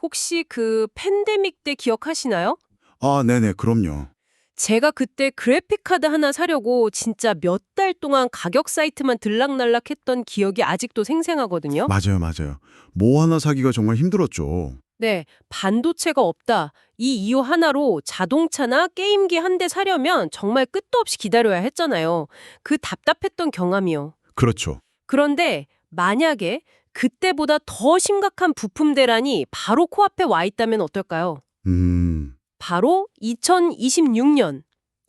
혹시 그 팬데믹 때 기억하시나요? 아, 네네, 그럼요. 제가 그때 그래픽카드 하나 사려고 진짜 몇 달 동안 가격 사이트만 들락날락했던 기억이 아직도 생생하거든요. 맞아요, 맞아요. 뭐 하나 사기가 정말 힘들었죠. 네, 반도체가 없다. 이 이유 하나로 자동차나 게임기 한 대 사려면 정말 끝도 없이 기다려야 했잖아요. 그 답답했던 경험이요. 그렇죠. 그런데 만약에 그때보다 더 심각한 부품 대란이 바로 코앞에 와 있다면 어떨까요? 바로 2026년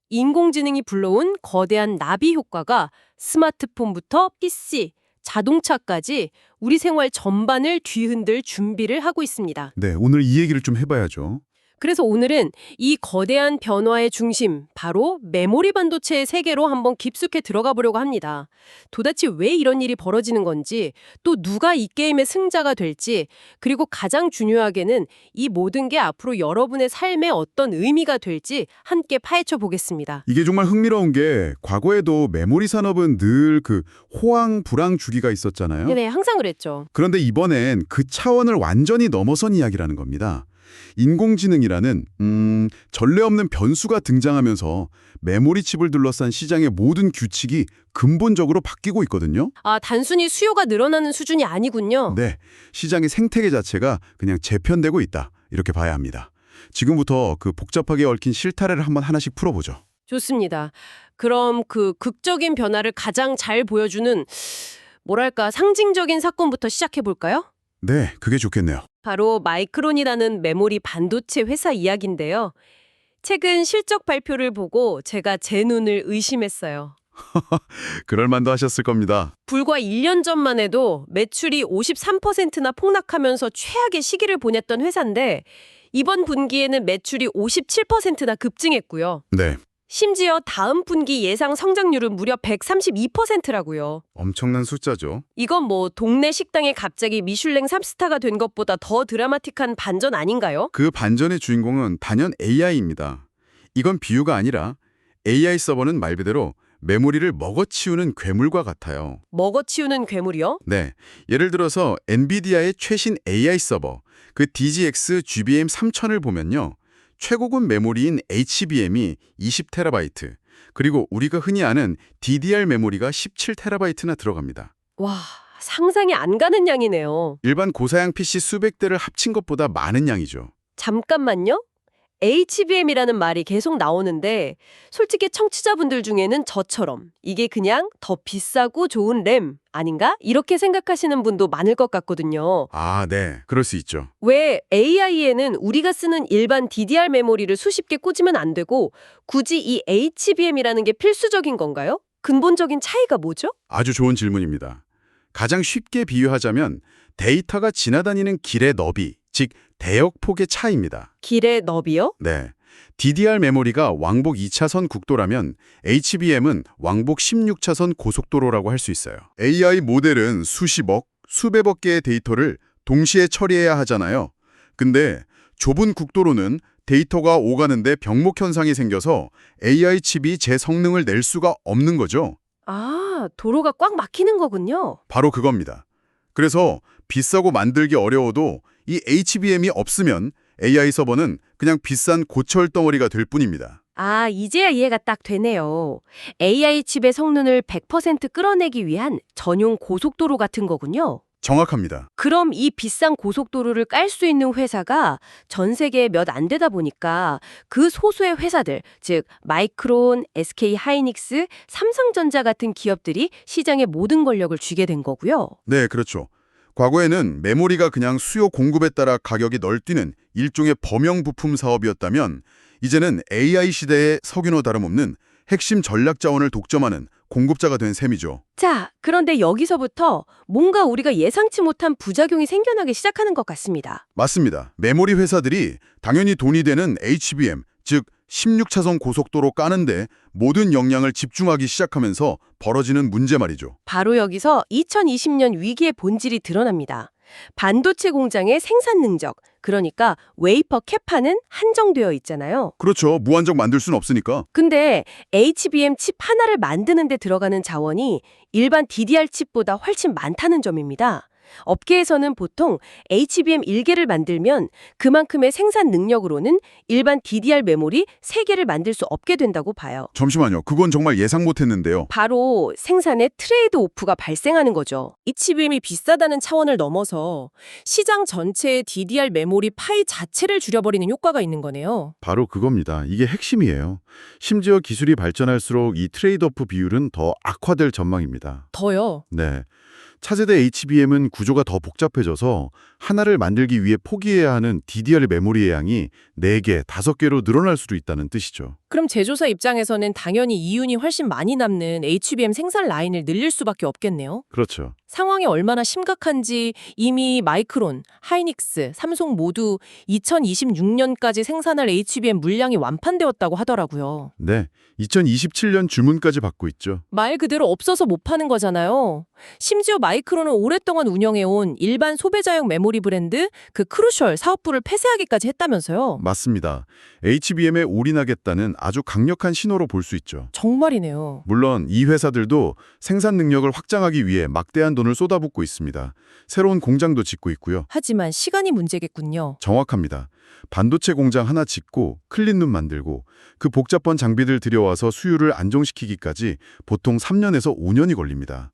인공지능이 불러온 거대한 나비 효과가 스마트폰부터 PC, 자동차까지 우리 생활 전반을 뒤흔들 준비를 하고 있습니다. 네, 오늘 이 얘기를 좀 해봐야죠. 그래서 오늘은 이 거대한 변화의 중심, 바로 메모리 반도체의 세계로 한번 깊숙이 들어가 보려고 합니다. 도대체 왜 이런 일이 벌어지는 건지, 또 누가 이 게임의 승자가 될지, 그리고 가장 중요하게는 이 모든 게 앞으로 여러분의 삶에 어떤 의미가 될지 함께 파헤쳐 보겠습니다. 이게 정말 흥미로운 게 과거에도 메모리 산업은 늘 그 호황, 불황 주기가 있었잖아요. 네, 항상 그랬죠. 그런데 이번엔 그 차원을 완전히 넘어선 이야기라는 겁니다. 인공지능이라는 전례 없는 변수가 등장하면서 메모리 칩을 둘러싼 시장의 모든 규칙이 근본적으로 바뀌고 있거든요. 아, 단순히 수요가 늘어나는 수준이 아니군요. 네, 시장의 생태계 자체가 그냥 재편되고 있다. 이렇게 봐야 합니다. 지금부터 그 복잡하게 얽힌 실타래를 한번 하나씩 풀어보죠. 좋습니다. 그럼 그 극적인 변화를 가장 잘 보여주는 뭐랄까 상징적인 사건부터 시작해 볼까요? 네, 그게 좋겠네요. 바로 마이크론이라는 메모리 반도체 회사 이야기인데요. 최근 실적 발표를 보고 제가 제 눈을 의심했어요. 그럴 만도 하셨을 겁니다. 불과 1년 전만 해도 매출이 53%나 폭락하면서 최악의 시기를 보냈던 회사인데 이번 분기에는 매출이 57%나 급증했고요. 네, 심지어 다음 분기 예상 성장률은 무려 132%라고요. 엄청난 숫자죠. 이건 뭐 동네 식당에 갑자기 미슐랭 3스타가 된 것보다 더 드라마틱한 반전 아닌가요? 그 반전의 주인공은 단연 AI입니다. 이건 비유가 아니라 AI 서버는 말 그대로 메모리를 먹어치우는 괴물과 같아요. 먹어치우는 괴물이요? 네, 예를 들어서 엔비디아의 최신 AI 서버, 그 DGX GBM 3000을 보면요. 최고급 메모리인 HBM이 20TB, 그리고 우리가 흔히 아는 DDR 메모리가 17TB나 들어갑니다. 와, 상상이 안 가는 양이네요. 일반 고사양 PC 수백 대를 합친 것보다 많은 양이죠. 잠깐만요. HBM이라는 말이 계속 나오는데 솔직히 청취자분들 중에는 저처럼 이게 그냥 더 비싸고 좋은 램 아닌가? 이렇게 생각하시는 분도 많을 것 같거든요. 아, 네. 그럴 수 있죠. 왜 AI에는 우리가 쓰는 일반 DDR 메모리를 수십 개 꽂으면 안 되고 굳이 이 HBM이라는 게 필수적인 건가요? 근본적인 차이가 뭐죠? 아주 좋은 질문입니다. 가장 쉽게 비유하자면 데이터가 지나다니는 길의 너비, 즉 대역폭의 차이입니다. 길의 너비요? 네. DDR 메모리가 왕복 2차선 국도라면 HBM은 왕복 16차선 고속도로라고 할 수 있어요. AI 모델은 수십억, 수백억 개의 데이터를 동시에 처리해야 하잖아요. 근데 좁은 국도로는 데이터가 오가는데 병목 현상이 생겨서 AI 칩이 제 성능을 낼 수가 없는 거죠. 아, 도로가 꽉 막히는 거군요. 바로 그겁니다. 그래서 비싸고 만들기 어려워도 이 HBM이 없으면 AI 서버는 그냥 비싼 고철 덩어리가 될 뿐입니다. 아, 이제야 이해가 딱 되네요. AI 칩의 성능을 100% 끌어내기 위한 전용 고속도로 같은 거군요. 정확합니다. 그럼 이 비싼 고속도로를 깔 수 있는 회사가 전 세계에 몇 안 되다 보니까 그 소수의 회사들, 즉 마이크론, SK 하이닉스, 삼성전자 같은 기업들이 시장의 모든 권력을 쥐게 된 거고요. 네, 그렇죠. 과거에는 메모리가 그냥 수요 공급에 따라 가격이 널뛰는 일종의 범용 부품 사업이었다면 이제는 AI 시대의 석유나 다름없는 핵심 전략 자원을 독점하는 공급자가 된 셈이죠. 자, 그런데 여기서부터 뭔가 우리가 예상치 못한 부작용이 생겨나기 시작하는 것 같습니다. 맞습니다. 메모리 회사들이 당연히 돈이 되는 HBM, 즉 16차선 고속도로 까는데 모든 역량을 집중하기 시작하면서 벌어지는 문제 말이죠. 바로 여기서 2020년 위기의 본질이 드러납니다. 반도체 공장의 생산 능력, 그러니까 웨이퍼 캐파는 한정되어 있잖아요. 그렇죠. 무한정 만들 수는 없으니까. 근데 HBM 칩 하나를 만드는 데 들어가는 자원이 일반 DDR 칩보다 훨씬 많다는 점입니다. 업계에서는 보통 HBM 1개를 만들면 그만큼의 생산 능력으로는 일반 DDR 메모리 3개를 만들 수 없게 된다고 봐요. 잠시만요. 그건 정말 예상 못했는데요. 바로 생산에 트레이드 오프가 발생하는 거죠. HBM이 비싸다는 차원을 넘어서 시장 전체의 DDR 메모리 파이 자체를 줄여버리는 효과가 있는 거네요. 바로 그겁니다. 이게 핵심이에요. 심지어 기술이 발전할수록 이 트레이드오프 비율은 더 악화될 전망입니다. 더요. 네. 차세대 HBM은 구조가 더 복잡해져서 하나를 만들기 위해 포기해야 하는 DDR 메모리의 양이 4개, 5개로 늘어날 수도 있다는 뜻이죠. 그럼 제조사 입장에서는 당연히 이윤이 훨씬 많이 남는 HBM 생산 라인을 늘릴 수밖에 없겠네요. 그렇죠. 상황이 얼마나 심각한지 이미 마이크론, 하이닉스, 삼성 모두 2026년까지 생산할 HBM 물량이 완판되었다고 하더라고요. 네. 2027년 주문까지 받고 있죠. 말 그대로 없어서 못 파는 거잖아요. 심지어 마이크론은 오랫동안 운영해온 일반 소비자용 메모리 브랜드 그 크루셜 사업부를 폐쇄하기까지 했다면서요. 맞습니다. HBM에 올인하겠다는 아주 강력한 신호로 볼 수 있죠. 정말이네요. 물론 이 회사들도 생산 능력을 확장하기 위해 막대한 돈을 쏟아붓고 있습니다. 새로운 공장도 짓고 있고요. 하지만 시간이 문제겠군요. 정확합니다. 반도체 공장 하나 짓고 클린룸 만들고 그 복잡한 장비들 들여와서 수율을 안정시키기까지 보통 3년에서 5년이 걸립니다.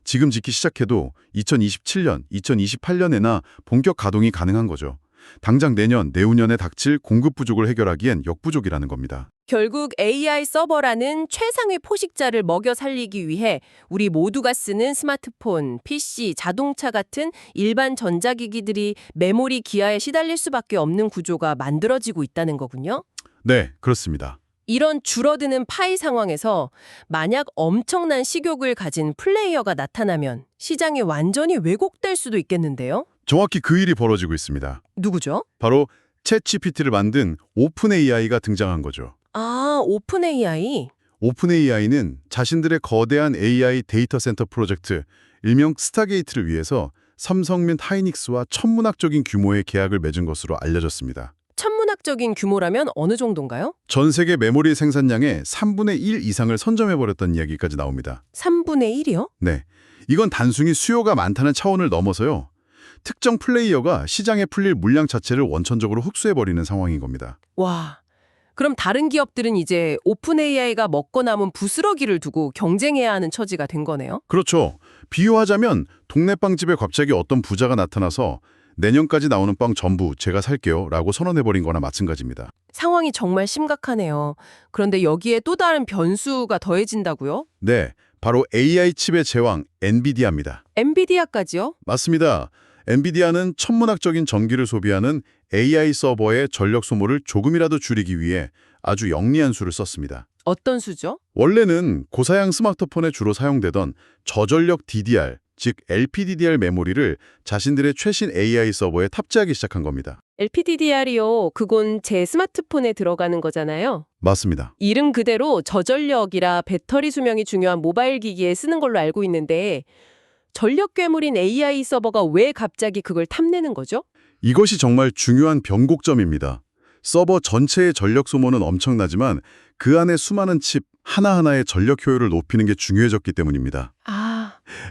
지금 짓기 시작해도 2027년, 2028년에나 본격 가동이 가능한 거죠. 당장 내년, 내후년에 닥칠 공급 부족을 해결하기엔 역부족이라는 겁니다. 결국 AI 서버라는 최상의 포식자를 먹여 살리기 위해 우리 모두가 쓰는 스마트폰, PC, 자동차 같은 일반 전자기기들이 메모리 기아에 시달릴 수밖에 없는 구조가 만들어지고 있다는 거군요. 네, 그렇습니다. 이런 줄어드는 파이 상황에서 만약 엄청난 식욕을 가진 플레이어가 나타나면 시장이 완전히 왜곡될 수도 있겠는데요? 정확히 그 일이 벌어지고 있습니다. 누구죠? 바로 챗GPT를 만든 오픈 AI가 등장한 거죠. 오픈 AI. 오픈 AI는 자신들의 거대한 AI 데이터 센터 프로젝트, 일명 스타게이트를 위해서 삼성 및 하이닉스와 천문학적인 규모의 계약을 맺은 것으로 알려졌습니다. 천문학적인 규모라면 어느 정도인가요? 전 세계 메모리 생산량의 3분의 1 이상을 선점해버렸다는 이야기까지 나옵니다. 3분의 1이요? 네, 이건 단순히 수요가 많다는 차원을 넘어서요. 특정 플레이어가 시장에 풀릴 물량 자체를 원천적으로 흡수해버리는 상황인 겁니다. 와, 그럼 다른 기업들은 이제 오픈 AI가 먹고 남은 부스러기를 두고 경쟁해야 하는 처지가 된 거네요? 그렇죠. 비유하자면 동네 빵집에 갑자기 어떤 부자가 나타나서 내년까지 나오는 빵 전부 제가 살게요 라고 선언해버린 거나 마찬가지입니다. 상황이 정말 심각하네요. 그런데 여기에 또 다른 변수가 더해진다고요? 네, 바로 AI 칩의 제왕 엔비디아입니다. 엔비디아까지요? 맞습니다. 엔비디아는 천문학적인 전기를 소비하는 AI 서버의 전력 소모를 조금이라도 줄이기 위해 아주 영리한 수를 썼습니다. 어떤 수죠? 원래는 고사양 스마트폰에 주로 사용되던 저전력 DDR, 즉 LPDDR 메모리를 자신들의 최신 AI 서버에 탑재하기 시작한 겁니다. LPDDR이요. 그건 제 스마트폰에 들어가는 거잖아요. 맞습니다. 이름 그대로 저전력이라 배터리 수명이 중요한 모바일 기기에 쓰는 걸로 알고 있는데 전력 괴물인 AI 서버가 왜 갑자기 그걸 탐내는 거죠? 이것이 정말 중요한 변곡점입니다. 서버 전체의 전력 소모는 엄청나지만 그 안에 수많은 칩 하나하나의 전력 효율을 높이는 게 중요해졌기 때문입니다.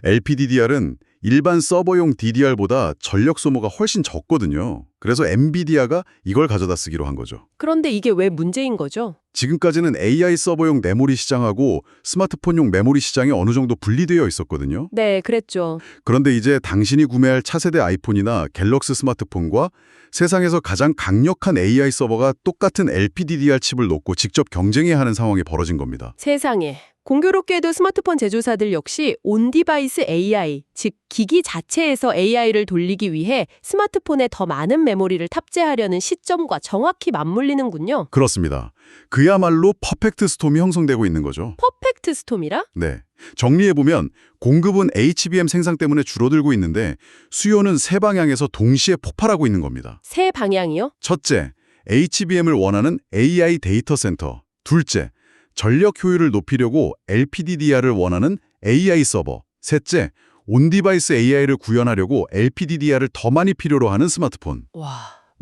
LPDDR은 일반 서버용 DDR보다 전력 소모가 훨씬 적거든요. 그래서 엔비디아가 이걸 가져다 쓰기로 한 거죠. 그런데 이게 왜 문제인 거죠? 지금까지는 AI 서버용 메모리 시장하고 스마트폰용 메모리 시장이 어느 정도 분리되어 있었거든요. 네, 그랬죠. 그런데 이제 당신이 구매할 차세대 아이폰이나 갤럭시 스마트폰과 세상에서 가장 강력한 AI 서버가 똑같은 LPDDR 칩을 놓고 직접 경쟁해야 하는 상황이 벌어진 겁니다. 세상에. 공교롭게도 스마트폰 제조사들 역시 온디바이스 AI, 즉 기기 자체에서 AI를 돌리기 위해 스마트폰에 더 많은 메모리를 탑재하려는 시점과 정확히 맞물리는군요. 그렇습니다. 그야말로 퍼펙트 스톰이 형성되고 있는 거죠. 퍼펙트 스톰이라? 네. 정리해보면 공급은 HBM 생산 때문에 줄어들고 있는데 수요는 세 방향에서 동시에 폭발하고 있는 겁니다. 세 방향이요? 첫째, HBM을 원하는 AI 데이터 센터. 둘째, 전력 효율을 높이려고 LPDDR을 원하는 AI 서버. 셋째, 온디바이스 AI를 구현하려고 LPDDR을 더 많이 필요로 하는 스마트폰. 와.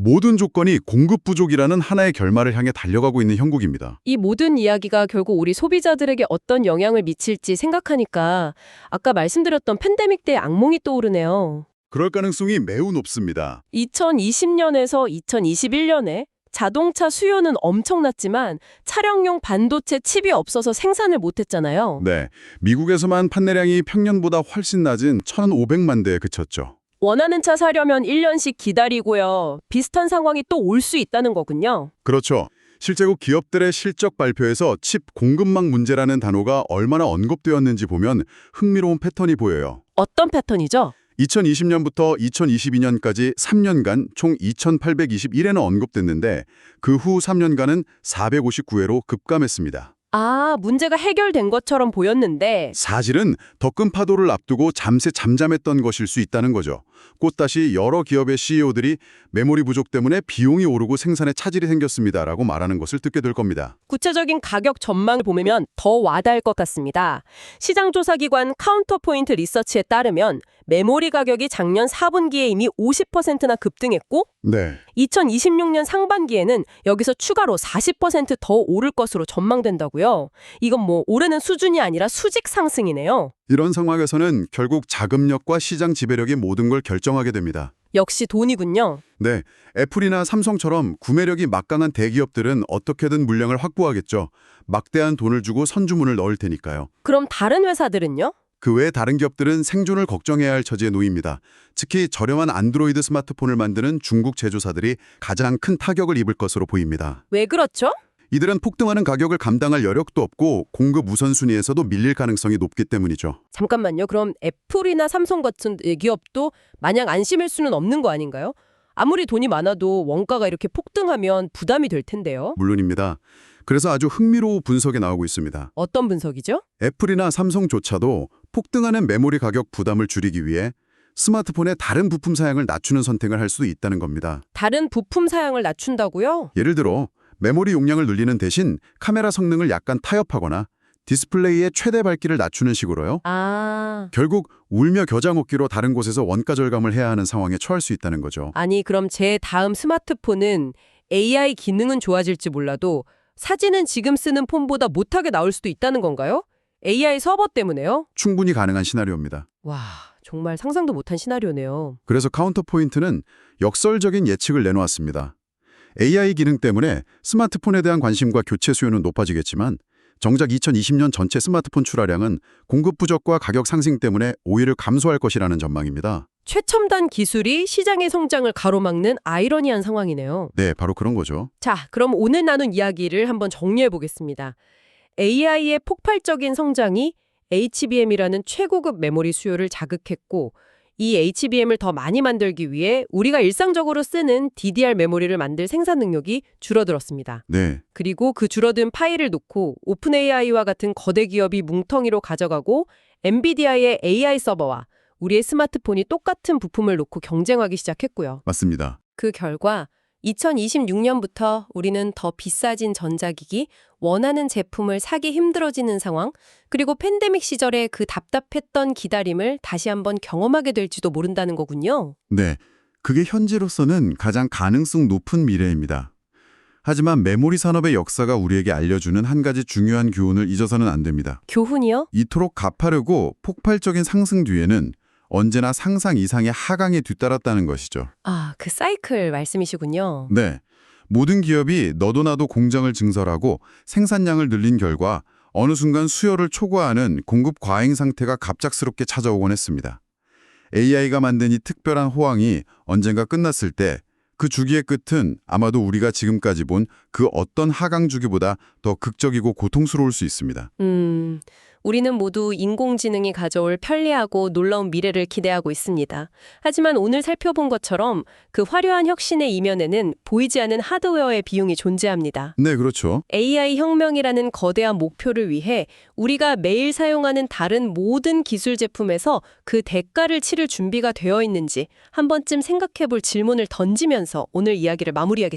모든 조건이 공급 부족이라는 하나의 결말을 향해 달려가고 있는 형국입니다. 이 모든 이야기가 결국 우리 소비자들에게 어떤 영향을 미칠지 생각하니까 아까 말씀드렸던 팬데믹 때의 악몽이 떠오르네요. 그럴 가능성이 매우 높습니다. 2020년에서 2021년에 자동차 수요는 엄청났지만 차량용 반도체 칩이 없어서 생산을 못했잖아요. 네, 미국에서만 판매량이 평년보다 훨씬 낮은 1,500만 대에 그쳤죠. 원하는 차 사려면 1년씩 기다리고요. 비슷한 상황이 또 올 수 있다는 거군요. 그렇죠. 실제로 기업들의 실적 발표에서 칩 공급망 문제라는 단어가 얼마나 언급되었는지 보면 흥미로운 패턴이 보여요. 어떤 패턴이죠? 2020년부터 2022년까지 3년간 총 2,821회나 언급됐는데 그 후 3년간은 459회로 급감했습니다. 아, 문제가 해결된 것처럼 보였는데 사실은 더 큰 파도를 앞두고 잠시 잠잠했던 것일 수 있다는 거죠. 꽃다시 여러 기업의 CEO들이 메모리 부족 때문에 비용이 오르고 생산에 차질이 생겼습니다라고 말하는 것을 듣게 될 겁니다. 구체적인 가격 전망을 보면 더 와닿을 것 같습니다. 시장조사기관 카운터포인트 리서치에 따르면 메모리 가격이 작년 4분기에 이미 50%나 급등했고 네. 2026년 상반기에는 여기서 추가로 40%더 오를 것으로 전망된다고요. 이건 뭐 오르는 수준이 아니라 수직 상승이네요. 이런 상황에서는 결국 자금력과 시장 지배력이 모든 걸 결정하게 됩니다. 역시 돈이군요. 네, 애플이나 삼성처럼 구매력이 막강한 대기업들은 어떻게든 물량을 확보하겠죠. 막대한 돈을 주고 선주문을 넣을 테니까요. 그럼 다른 회사들은요? 그 외 다른 기업들은 생존을 걱정해야 할 처지에 놓입니다. 특히 저렴한 안드로이드 스마트폰을 만드는 중국 제조사들이 가장 큰 타격을 입을 것으로 보입니다. 왜 그렇죠? 이들은 폭등하는 가격을 감당할 여력도 없고 공급 우선순위에서도 밀릴 가능성이 높기 때문이죠. 잠깐만요. 그럼 애플이나 삼성 같은 기업도 마냥 안심할 수는 없는 거 아닌가요? 아무리 돈이 많아도 원가가 이렇게 폭등하면 부담이 될 텐데요. 물론입니다. 그래서 아주 흥미로운 분석이 나오고 있습니다. 어떤 분석이죠? 애플이나 삼성조차도 폭등하는 메모리 가격 부담을 줄이기 위해 스마트폰의 다른 부품 사양을 낮추는 선택을 할 수도 있다는 겁니다. 다른 부품 사양을 낮춘다고요? 예를 들어 메모리 용량을 늘리는 대신 카메라 성능을 약간 타협하거나 디스플레이의 최대 밝기를 낮추는 식으로요. 아, 결국 울며 겨자 먹기로 다른 곳에서 원가 절감을 해야 하는 상황에 처할 수 있다는 거죠. 아니 그럼 제 다음 스마트폰은 AI 기능은 좋아질지 몰라도 사진은 지금 쓰는 폰보다 못하게 나올 수도 있다는 건가요? AI 서버 때문에요? 충분히 가능한 시나리오입니다. 와, 정말 상상도 못한 시나리오네요. 그래서 카운터포인트는 역설적인 예측을 내놓았습니다. AI 기능 때문에 스마트폰에 대한 관심과 교체 수요는 높아지겠지만 정작 2020년 전체 스마트폰 출하량은 공급 부족과 가격 상승 때문에 오히려 감소할 것이라는 전망입니다. 최첨단 기술이 시장의 성장을 가로막는 아이러니한 상황이네요. 네, 바로 그런 거죠. 자, 그럼 오늘 나눈 이야기를 한번 정리해 보겠습니다. AI의 폭발적인 성장이 HBM이라는 최고급 메모리 수요를 자극했고 이 HBM을 더 많이 만들기 위해 우리가 일상적으로 쓰는 DDR 메모리를 만들 생산 능력이 줄어들었습니다. 네, 그리고 그 줄어든 파일을 놓고 오픈 AI와 같은 거대 기업이 뭉텅이로 가져가고 엔비디아의 AI 서버와 우리의 스마트폰이 똑같은 부품을 놓고 경쟁하기 시작했고요. 맞습니다. 그 결과 2026년부터 우리는 더 비싸진 전자기기, 원하는 제품을 사기 힘들어지는 상황, 그리고 팬데믹 시절에 그 답답했던 기다림을 다시 한번 경험하게 될지도 모른다는 거군요. 네, 그게 현재로서는 가장 가능성 높은 미래입니다. 하지만 메모리 산업의 역사가 우리에게 알려주는 한 가지 중요한 교훈을 잊어서는 안 됩니다. 교훈이요? 이토록 가파르고 폭발적인 상승 뒤에는 언제나 상상 이상의 하강이 뒤따랐다는 것이죠. 아, 그 사이클 말씀이시군요. 네, 모든 기업이 너도 나도 공장을 증설하고 생산량을 늘린 결과 어느 순간 수요를 초과하는 공급 과잉 상태가 갑작스럽게 찾아오곤 했습니다. AI가 만든 이 특별한 호황이 언젠가 끝났을 때 그 주기의 끝은 아마도 우리가 지금까지 본 그 어떤 하강 주기보다 더 극적이고 고통스러울 수 있습니다. 우리는 모두 인공지능이 가져올 편리하고 놀라운 미래를 기대하고 있습니다. 하지만 오늘 살펴본 것처럼 그 화려한 혁신의 이면에는 보이지 않는 하드웨어의 비용이 존재합니다. 네, 그렇죠. AI 혁명이라는 거대한 목표를 위해 우리가 매일 사용하는 다른 모든 기술 제품에서 그 대가를 치를 준비가 되어 있는지 한 번쯤 생각해 볼 질문을 던지면서 오늘 이야기를 마무리하겠습니다.